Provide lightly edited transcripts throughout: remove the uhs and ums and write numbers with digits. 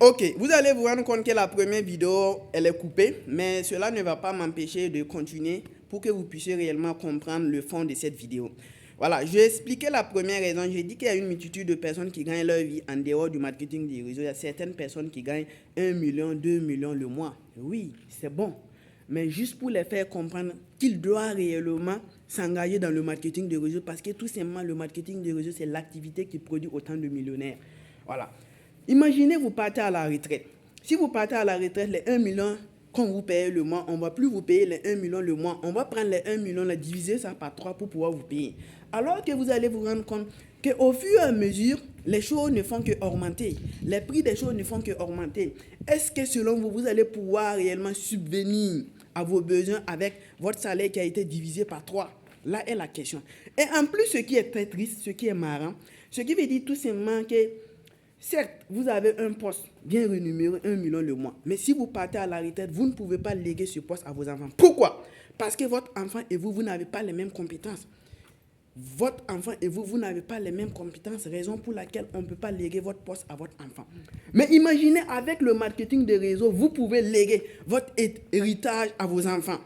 Ok, vous allez vous rendre compte que la première vidéo, elle est coupée, mais cela ne va pas m'empêcher de continuer pour que vous puissiez réellement comprendre le fond de cette vidéo. Voilà, je vais expliquer la première raison. J'ai dit qu'il y a une multitude de personnes qui gagnent leur vie en dehors du marketing des réseaux. Il y a certaines personnes qui gagnent 1 million, 2 millions le mois. Oui, c'est bon. Mais juste pour les faire comprendre qu'ils doivent réellement s'engager dans le marketing des réseaux parce que tout simplement, le marketing des réseaux, c'est l'activité qui produit autant de millionnaires. Voilà. Imaginez, vous partez à la retraite. Si vous partez à la retraite, les 1 million qu'on vous paye le mois, on ne va plus vous payer les 1 million le mois. On va prendre les 1 million, la diviser ça par 3 pour pouvoir vous payer. Alors que vous allez vous rendre compte qu'au fur et à mesure, les choses ne font qu'augmenter. Les prix des choses ne font qu'augmenter. Est-ce que selon vous, vous allez pouvoir réellement subvenir à vos besoins avec votre salaire qui a été divisé par 3? Là est la question. Et en plus, ce qui est très triste, ce qui est marrant, ce qui veut dire tout simplement que certes, vous avez un poste bien rémunéré, 1 million le mois. Mais si vous partez à la retraite, vous ne pouvez pas léguer ce poste à vos enfants. Pourquoi? Parce que votre enfant et vous, vous n'avez pas les mêmes compétences. Votre enfant et vous, vous n'avez pas les mêmes compétences. Raison pour laquelle on ne peut pas léguer votre poste à votre enfant. Mais imaginez, avec le marketing des réseaux, vous pouvez léguer votre héritage à vos enfants,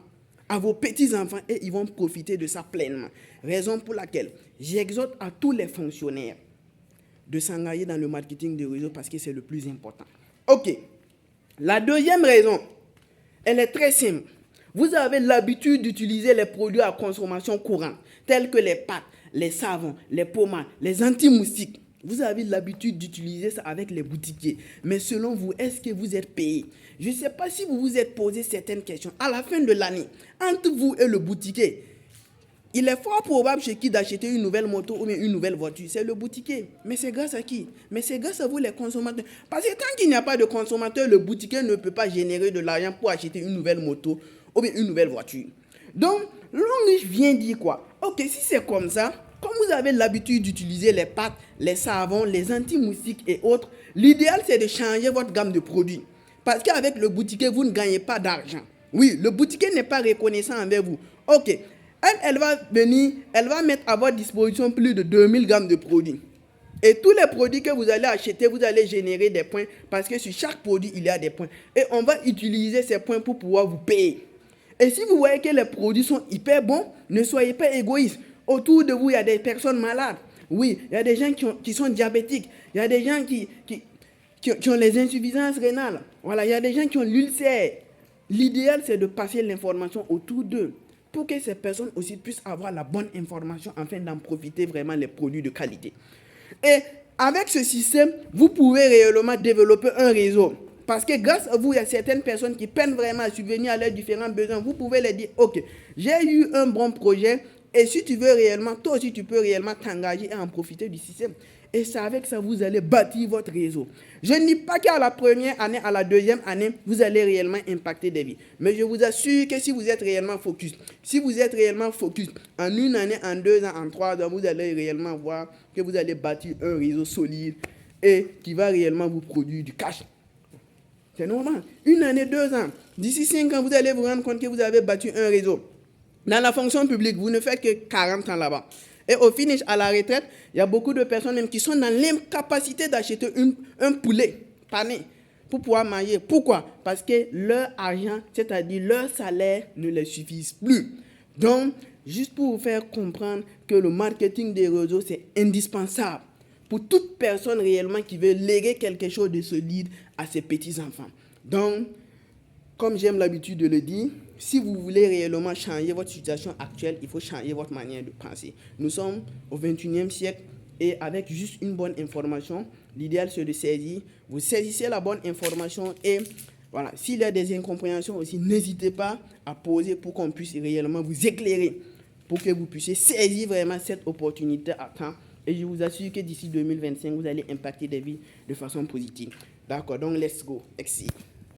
à vos petits-enfants, et ils vont profiter de ça pleinement. Raison pour laquelle j'exhorte à tous les fonctionnaires de s'engager dans le marketing des réseaux parce que c'est le plus important. Ok. La deuxième raison, elle est très simple. Vous avez l'habitude d'utiliser les produits à consommation courante, tels que les pâtes, les savons, les pommades, les anti-moustiques. Vous avez l'habitude d'utiliser ça avec les boutiquiers. Mais selon vous, est-ce que vous êtes payé? Je ne sais pas si vous vous êtes posé certaines questions. À la fin de l'année, entre vous et le boutiquier, il est fort probable chez qui d'acheter une nouvelle moto ou bien une nouvelle voiture. C'est le boutiquier. Mais c'est grâce à qui? Mais c'est grâce à vous les consommateurs. Parce que tant qu'il n'y a pas de consommateur, le boutiquier ne peut pas générer de l'argent pour acheter une nouvelle moto ou bien une nouvelle voiture. Donc, l'on vient dire quoi? Ok, si c'est comme ça, comme vous avez l'habitude d'utiliser les pâtes, les savons, les anti-moustiques et autres, l'idéal c'est de changer votre gamme de produits. Parce qu'avec le boutiquier, vous ne gagnez pas d'argent. Oui, le boutiquier n'est pas reconnaissant envers vous. Ok. Elle va venir, elle va mettre à votre disposition plus de 2000 grammes de produits. Et tous les produits que vous allez acheter, vous allez générer des points parce que sur chaque produit, il y a des points. Et on va utiliser ces points pour pouvoir vous payer. Et si vous voyez que les produits sont hyper bons, ne soyez pas égoïste. Autour de vous, il y a des personnes malades. Oui, il y a des gens qui sont diabétiques. Il y a des gens qui ont les insuffisances rénales. Voilà, il y a des gens qui ont l'ulcère. L'idéal, c'est de passer l'information autour d'eux, pour que ces personnes aussi puissent avoir la bonne information afin d'en profiter vraiment les produits de qualité. Et avec ce système, vous pouvez réellement développer un réseau. Parce que grâce à vous, il y a certaines personnes qui peinent vraiment à subvenir à leurs différents besoins. Vous pouvez leur dire, ok, j'ai eu un bon projet et si tu veux réellement, toi aussi tu peux réellement t'engager et en profiter du système. Et c'est avec ça vous allez bâtir votre réseau. Je ne dis pas qu'à la première année, à la deuxième année, vous allez réellement impacter des vies. Mais je vous assure que si vous êtes réellement focus, en une année, en 2 ans, en 3 ans, vous allez réellement voir que vous allez bâtir un réseau solide et qui va réellement vous produire du cash. C'est normal. Une année, 2 ans. D'ici 5 ans, vous allez vous rendre compte que vous avez bâti un réseau. Dans la fonction publique, vous ne faites que 40 ans là-bas. Et au finish, à la retraite, il y a beaucoup de personnes même qui sont dans l'incapacité d'acheter un poulet pané pour pouvoir manger. Pourquoi? Parce que leur argent, c'est-à-dire leur salaire, ne les suffit plus. Donc, juste pour vous faire comprendre que le marketing des réseaux, c'est indispensable pour toute personne réellement qui veut léguer quelque chose de solide à ses petits-enfants. Donc, comme j'aime l'habitude de le dire, si vous voulez réellement changer votre situation actuelle, il faut changer votre manière de penser. Nous sommes au 21e siècle et avec juste une bonne information, l'idéal c'est de saisir. Vous saisissez la bonne information et voilà, s'il y a des incompréhensions aussi, n'hésitez pas à poser pour qu'on puisse réellement vous éclairer, pour que vous puissiez saisir vraiment cette opportunité à temps. Et je vous assure que d'ici 2025, vous allez impacter des vies de façon positive. D'accord, donc let's go. Merci.